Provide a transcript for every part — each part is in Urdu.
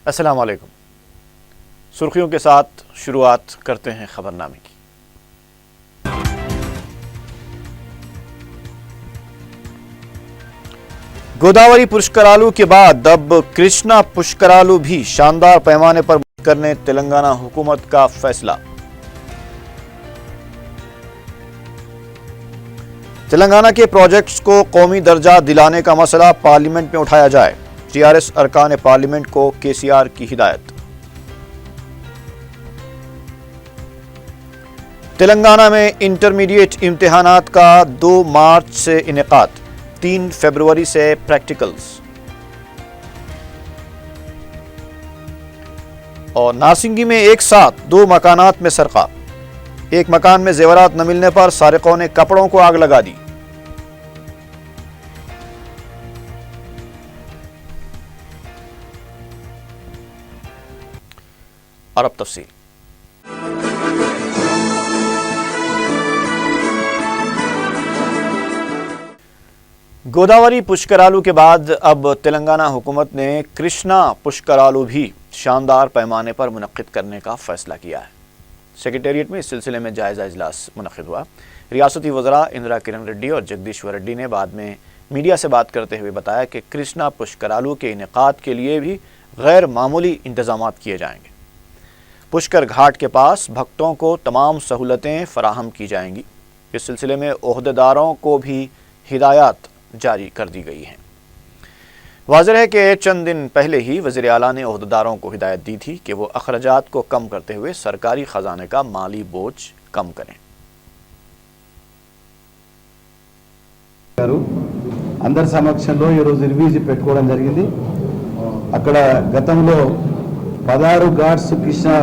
السلام علیکم۔ سرخیوں کے ساتھ شروعات کرتے ہیں خبرنامے کی۔ گوداوری پشکرالو کے بعد اب کرشنا پشکرالو بھی شاندار پیمانے پر کرنے تلنگانہ حکومت کا فیصلہ۔ تلنگانہ کے پروجیکٹس کو قومی درجہ دلانے کا مسئلہ پارلیمنٹ میں اٹھایا جائے، ٹی آر ایس ارکان پارلیمنٹ کو کے سی آر کی ہدایت۔ تلنگانہ میں انٹرمیڈیٹ امتحانات کا 2 مارچ سے انعقاد، 3 فروری سے پریکٹیکلز۔ اور نارسنگی میں ایک ساتھ 2 مکانات میں سرقہ، ایک مکان میں زیورات نہ ملنے پر سارقوں نے کپڑوں کو آگ لگا دی۔ اور اب تفصیل۔ گوداوری پشکرالو کے بعد اب تلنگانہ حکومت نے کرشنا پشکرالو بھی شاندار پیمانے پر منعقد کرنے کا فیصلہ کیا ہے۔ سیکریٹریٹ میں اس سلسلے میں جائزہ اجلاس منعقد ہوا۔ ریاستی وزراء اندرا کرن ریڈی اور جگدیشور ریڈی نے بعد میں میڈیا سے بات کرتے ہوئے بتایا کہ کرشنا پشکرالو کے انعقاد کے لیے بھی غیر معمولی انتظامات کیے جائیں گے۔ پشکر گھاٹ کے پاس بھکتوں کو تمام سہولتیں فراہم کی جائیں گی۔ اس سلسلے میں عہدیداروں کو بھی ہدایات جاری کر دی گئی ہیں۔ واضح ہے کہ چند دن پہلے ہی وزیر اعلیٰ نے عہدیداروں کو ہدایت دی تھی کہ وہ اخراجات کو کم کرتے ہوئے سرکاری خزانے کا مالی بوجھ کم کریں۔ అందరి సమక్షంలో ఈరోజు రివ్యూ పెట్టుకోవడం జరిగింది। అక్కడ గతంలో 16 ఘాట్స్ కృష్ణా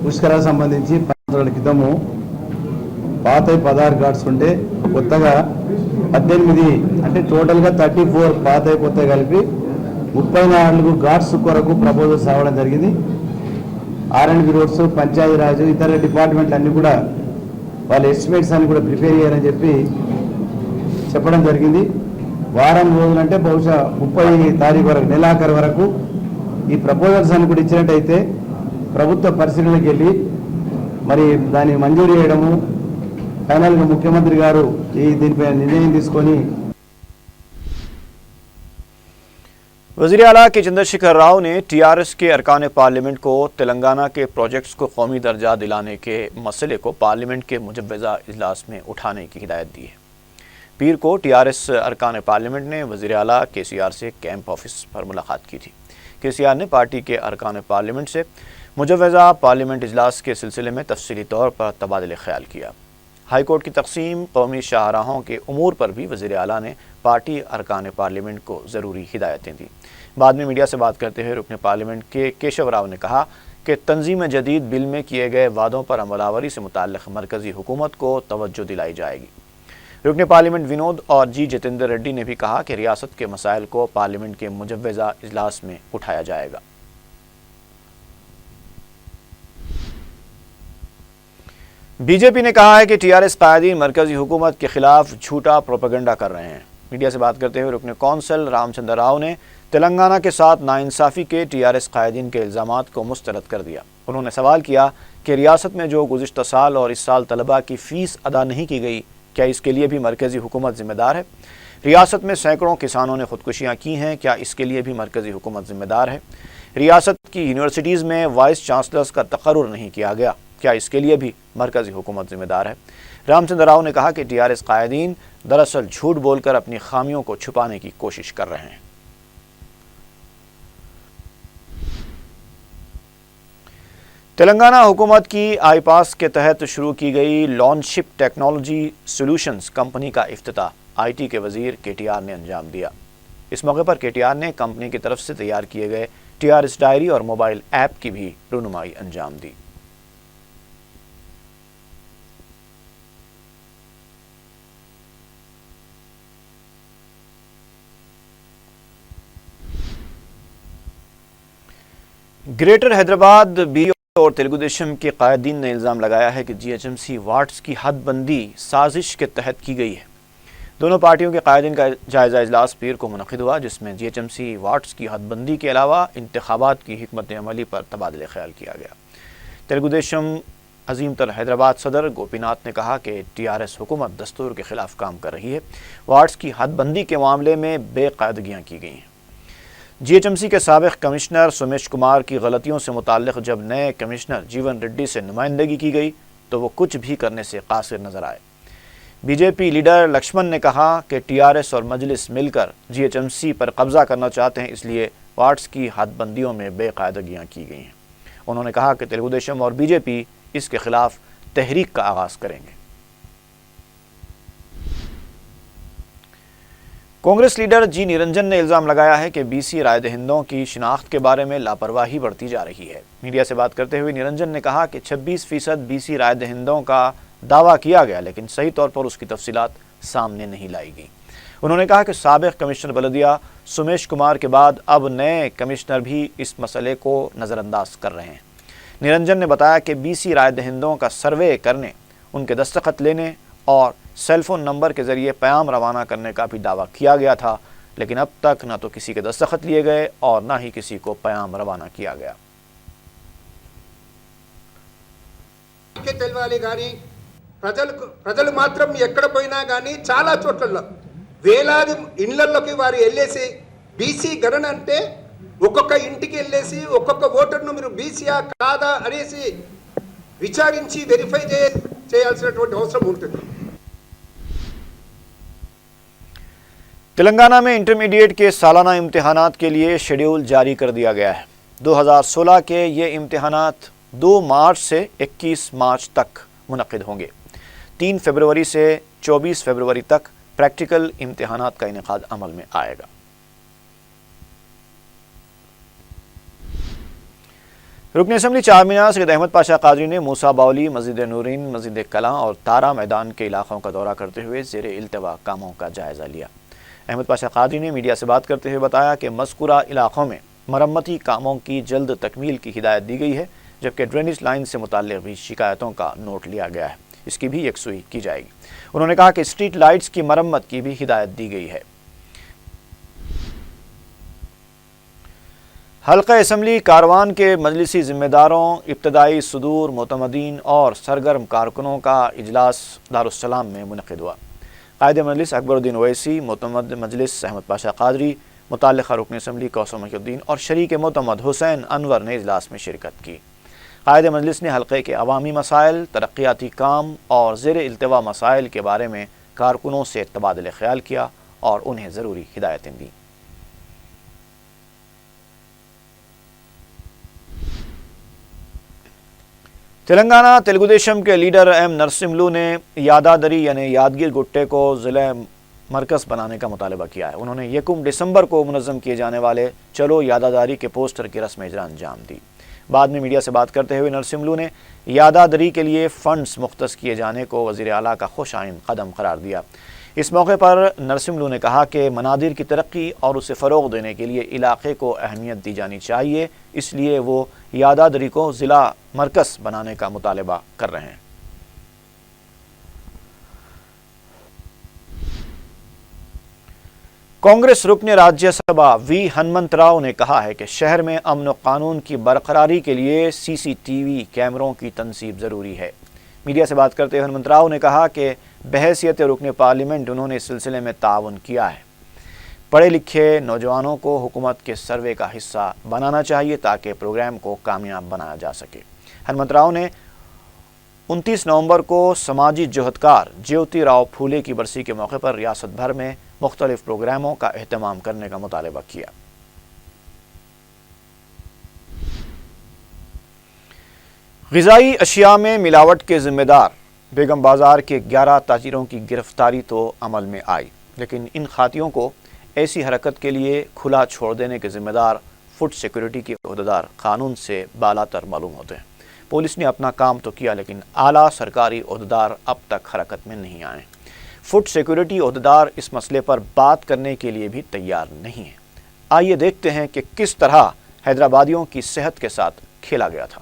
పుష్కరాలకు సంబంధించి 10 రోజుల క్రితము పాత 16 ఘాట్స్ ఉంటే కొత్తగా 18 అంటే టోటల్గా 34 పాత కొత్త కలిపి 34 ఘాట్స్ కొరకు ప్రపోజల్స్ రావడం జరిగింది। R&B రోడ్స్, పంచాయతీ రాజు, ఇతర డిపార్ట్మెంట్లు అన్నీ కూడా వాళ్ళ ఎస్టిమేట్స్ అన్ని కూడా ప్రిపేర్ చేయాలని చెప్పడం జరిగింది। వారం రోజులంటే బహుశా 30 తారీఖు వరకు, నెలాఖరు వరకు ఈ ప్రపోజల్స్ అన్ని కూడా ఇచ్చినట్టయితే ప్రభుత్వ పరిశీలనకి వెళ్ళి మరి దాన్ని మంజూరు చేయడము, ఫైనల్గా ముఖ్యమంత్రి గారు దీనిపై నిర్ణయం తీసుకొని। وزیر اعلیٰ کے چندرشیکھر راؤ نے ٹی آر ایس کے ارکان پارلیمنٹ کو تلنگانہ کے پروجیکٹس کو قومی درجہ دلانے کے مسئلے کو پارلیمنٹ کے مجوزہ اجلاس میں اٹھانے کی ہدایت دی ہے۔ پیر کو ٹی آر ایس ارکان پارلیمنٹ نے وزیر اعلیٰ کے سی آر سے کیمپ آفس پر ملاقات کی تھی۔ کے سی آر نے پارٹی کے ارکان پارلیمنٹ سے مجوزہ پارلیمنٹ اجلاس کے سلسلے میں تفصیلی طور پر تبادلہ خیال کیا۔ ہائی کورٹ کی تقسیم، قومی شاہراہوں کے امور پر بھی وزیر اعلیٰ نے پارٹی ارکان پارلیمنٹ کو ضروری ہدایتیں دیں۔ بعد میں میڈیا سے بات کرتے ہوئے رکن پارلیمنٹ کے کیشو راؤ نے کہا کہ تنظیم جدید بل میں کیے گئے وعدوں پر عمل آوری سے متعلق مرکزی حکومت کو توجہ دلائی جائے گی۔ رکن پارلیمنٹ ونود اور جی جتیندر ریڈی نے بھی کہا کہ ریاست کے مسائل کو پارلیمنٹ کے مجوزہ اجلاس میں اٹھایا جائے گا۔ بی جے پی نے کہا ہے کہ ٹی آر ایس قائدین مرکزی حکومت کے خلاف جھوٹا پروپیگنڈا کر رہے ہیں۔ میڈیا سے بات کرتے ہوئے رکن کونسل رام چندر راؤ نے تلنگانہ کے ساتھ ناانصافی کے ٹی آر ایس قائدین کے الزامات کو مسترد کر دیا۔ انہوں نے سوال کیا کہ ریاست میں جو گزشتہ سال اور اس سال طلباء کی فیس ادا نہیں کی گئی، کیا اس کے لیے بھی مرکزی حکومت ذمہ دار ہے؟ ریاست میں سینکڑوں کسانوں نے خودکشیاں کی ہیں، کیا اس کے لیے بھی مرکزی حکومت ذمہ دار ہے؟ ریاست کی یونیورسٹیز میں وائس چانسلرز کا تقرر نہیں کیا گیا، کیا اس کے لیے بھی مرکزی حکومت ذمہ دار ہے؟ رام چندر راؤ نے کہا کہ ٹی آر ایس قائدین دراصل جھوٹ بول کر اپنی خامیوں کو چھپانے کی کوشش کر رہے ہیں۔ تلنگانہ حکومت کی آئی پاس کے تحت شروع کی گئی لانچ شپ ٹیکنالوجی سولوشنز کمپنی کا افتتاح آئی ٹی کے وزیر کے ٹی آر نے انجام دیا۔ اس موقع پر کے ٹی آر نے کمپنی کی طرف سے تیار کیے گئے ٹی آر ایس ڈائری اور موبائل ایپ کی بھی رونمائی انجام دی۔ گریٹر حیدرآباد بی اور تلگو دیشم کے قائدین نے الزام لگایا ہے کہ G H M C wards کی حد بندی سازش کے تحت کی گئی ہے۔ دونوں پارٹیوں کے قائدین کا جائزہ اجلاس پیر کو منعقد ہوا، جس میں GHMC وارڈز کی حد بندی کے علاوہ انتخابات کی حکمت عملی پر تبادلہ خیال کیا گیا۔ تلگو دیشم عظیم تر حیدرآباد صدر گوپی ناتھ نے کہا کہ TRS حکومت دستور کے خلاف کام کر رہی ہے، وارڈز کی حد بندی کے معاملے میں بے قاعدگیاں کی گئی ہیں۔ GHMC کے سابق کمشنر سومیش کمار کی غلطیوں سے متعلق جب نئے کمشنر جیون ریڈی سے نمائندگی کی گئی تو وہ کچھ بھی کرنے سے قاصر نظر آئے۔ BJP لیڈر لکشمن نے کہا کہ TRS اور مجلس مل کر GHMC پر قبضہ کرنا چاہتے ہیں، اس لیے وارڈز کی حد بندیوں میں بے قاعدگیاں کی گئی ہیں۔ انہوں نے کہا کہ تلگو دیشم اور BJP اس کے خلاف تحریک کا آغاز کریں گے۔ کانگریس لیڈر جی نرنجن نے الزام لگایا ہے کہ BC رائے دہندوں کی شناخت کے بارے میں لاپرواہی بڑھتی جا رہی ہے۔ میڈیا سے بات کرتے ہوئے نرنجن نے کہا کہ 26% BC رائے دہندوں کا دعویٰ کیا گیا، لیکن صحیح طور پر اس کی تفصیلات سامنے نہیں لائی گئی۔ انہوں نے کہا کہ سابق کمشنر بلدیہ سومیش کمار کے بعد اب نئے کمشنر بھی اس مسئلے کو نظر انداز کر رہے ہیں۔ نرنجن نے بتایا کہ BC رائے دہندوں کا سروے کرنے، ان کے دستخط لینے اور سیل فون نمبر کے ذریعے پیام روانہ کرنے کا بھی دعویٰ کیا گیا تھا، لیکن اب تک نہ تو کسی کے دستخط لیے گئے اور نہ ہی کسی کو پیام روانہ کیا گیا۔ ప్రజలు మాత్రం ఎక్కడ పోయినా కానీ చాలా చోట్లలో వేలాది ఇళ్లలోకి వారు వెళ్ళేసి బీసీ గణన అంటే ఒక్కొక్క ఇంటికి వెళ్ళేసి ఒక్కొక్క ఓటర్ను మీరు బీసీయా కాదా అనేసి విచారించి వెరిఫై చేయాల్సినటువంటి అవసరం ఉంటుంది। تلنگانہ میں انٹرمیڈیٹ کے سالانہ امتحانات کے لیے شیڈول جاری کر دیا گیا ہے۔ 2016 کے یہ امتحانات 2 مارچ سے 21 مارچ تک منعقد ہوں گے۔ 3 فروری سے 24 فروری تک پریکٹیکل امتحانات کا انعقاد عمل میں آئے گا۔ رکن اسمبلی چارمینار سید احمد پاشا قادری نے موسیٰ باولی، مسجد نورین، مسجد کلاں اور تارا میدان کے علاقوں کا دورہ کرتے ہوئے زیر التوا کاموں کا جائزہ لیا۔ احمد پاشا قادری نے میڈیا سے بات کرتے ہوئے بتایا کہ مذکورہ علاقوں میں مرمتی کاموں کی جلد تکمیل کی ہدایت دی گئی ہے، جبکہ ڈرینیج لائن سے متعلق بھی شکایتوں کا نوٹ لیا گیا ہے، اس کی بھی یکسوئی کی جائے گی۔ انہوں نے کہا کہ اسٹریٹ لائٹس کی مرمت کی بھی ہدایت دی گئی ہے۔ حلقہ اسمبلی کاروان کے مجلسی ذمہ داروں، ابتدائی صدور، معتمدین اور سرگرم کارکنوں کا اجلاس دارالسلام میں منعقد ہوا۔ قائد مجلس اکبر الدین اویسی، معتمد مجلس احمد پاشا قادری، متعلقہ رکن اسمبلی کوثر محی الدین اور شریک معتمد حسین انور نے اجلاس میں شرکت کی۔ قائد مجلس نے حلقے کے عوامی مسائل، ترقیاتی کام اور زیر التوا مسائل کے بارے میں کارکنوں سے تبادلہ خیال کیا اور انہیں ضروری ہدایتیں دیں۔ تلنگانہ تلگو دیشم کے لیڈر ایم نرسملو نے یادادری یعنی یادگیر گٹے کو ضلع مرکز بنانے کا مطالبہ کیا ہے۔ انہوں نے 1 دسمبر کو منظم کیے جانے والے چلو یاداداری کے پوسٹر کی رسم اجرا انجام دی۔ بعد میں میڈیا سے بات کرتے ہوئے نرسملو نے یادادری کے لیے فنڈز مختص کیے جانے کو وزیر اعلیٰ کا خوش آئند قدم قرار دیا۔ اس موقع پر نرسملو نے کہا کہ منادر کی ترقی اور اسے فروغ دینے کے لیے علاقے کو اہمیت دی جانی چاہیے، اس لیے وہ یادادری کو ضلع مرکز بنانے کا مطالبہ کر رہے ہیں۔ کانگریس رکن راجیہ سبھا وی ہنمنت راؤ نے کہا ہے کہ شہر میں امن و قانون کی برقراری کے لیے CCTV کیمروں کی تنصیب ضروری ہے۔ میڈیا سے بات کرتے ہوئے ہنمنت راؤ نے کہا کہ بحیثیت رکن پارلیمنٹ انہوں نے اس سلسلے میں تعاون کیا ہے۔ پڑھے لکھے نوجوانوں کو حکومت کے سروے کا حصہ بنانا چاہیے تاکہ پروگرام کو کامیاب بنایا جا سکے۔ ہنمنت راؤ نے 29 نومبر کو سماجی جوہدکار جیوتی راؤ پھولے کی برسی کے موقع پر ریاست بھر میں مختلف پروگراموں کا اہتمام کرنے کا مطالبہ کیا۔ غذائی اشیاء میں ملاوٹ کے ذمہ دار بیگم بازار کے 11 تاجروں کی گرفتاری تو عمل میں آئی، لیکن ان خاتیوں کو ایسی حرکت کے لیے کھلا چھوڑ دینے کے ذمہ دار فوڈ سیکورٹی کے عہدیدار قانون سے بالاتر معلوم ہوتے ہیں۔ پولیس نے اپنا کام تو کیا، لیکن اعلیٰ سرکاری عہدیدار اب تک حرکت میں نہیں آئے۔ فوڈ سیکورٹی عہدیدار اس مسئلے پر بات کرنے کے لیے بھی تیار نہیں ہیں۔ آئیے دیکھتے ہیں کہ کس طرح حیدرآبادیوں کی صحت کے ساتھ کھیلا گیا تھا۔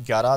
11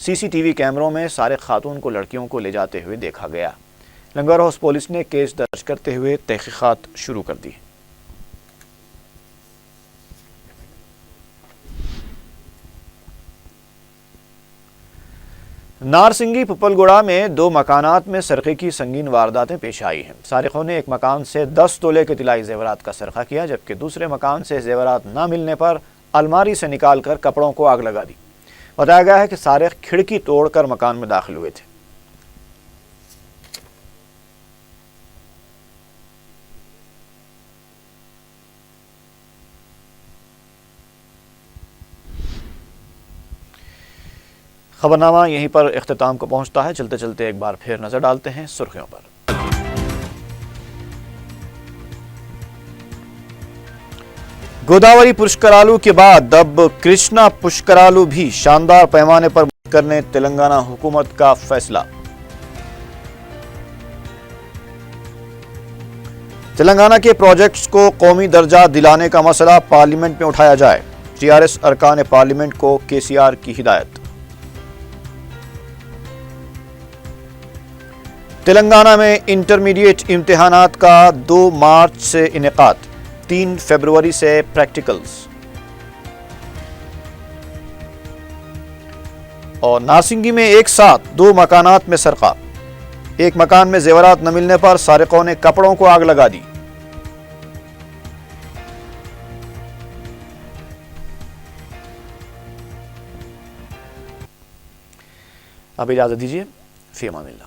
CCTV کیمروں میں سارق خاتون کو لڑکیوں کو لے جاتے ہوئے دیکھا گیا۔ لنگر ہاؤس پولیس نے کیس درج کرتے ہوئے تحقیقات شروع کر دی۔ نارسنگی پپل گوڑا میں 2 مکانات میں سرقے کی سنگین وارداتیں پیش آئی ہیں۔ سارقوں نے ایک مکان سے 10 تولے کے طلائی زیورات کا سرقہ کیا، جبکہ دوسرے مکان سے زیورات نہ ملنے پر الماری سے نکال کر کپڑوں کو آگ لگا دی۔ بتایا گیا ہے کہ سارق کھڑکی توڑ کر مکان میں داخل ہوئے تھے۔ خبرنامہ یہیں پر اختتام کو پہنچتا ہے۔ چلتے چلتے ایک بار پھر نظر ڈالتے ہیں سرخیوں پر۔ گوداوری پشکرالو کے بعد اب کرشنا پشکرالو بھی شاندار پیمانے پر کرنے تلنگانہ حکومت کا فیصلہ۔ تلنگانہ کے پروجیکٹس کو قومی درجہ دلانے کا مسئلہ پارلیمنٹ میں اٹھایا جائے، TRS ارکان پارلیمنٹ کو KCR کی ہدایت۔ تلنگانہ میں انٹرمیڈیٹ امتحانات کا 2 مارچ سے انعقاد، 3 فروری سے پریکٹیکلز۔ اور نارسنگی میں ایک ساتھ 2 مکانات میں سرقہ، ایک مکان میں زیورات نہ ملنے پر سارقوں نے کپڑوں کو آگ لگا دی۔ اب اجازت دیجیے، فی امان اللہ۔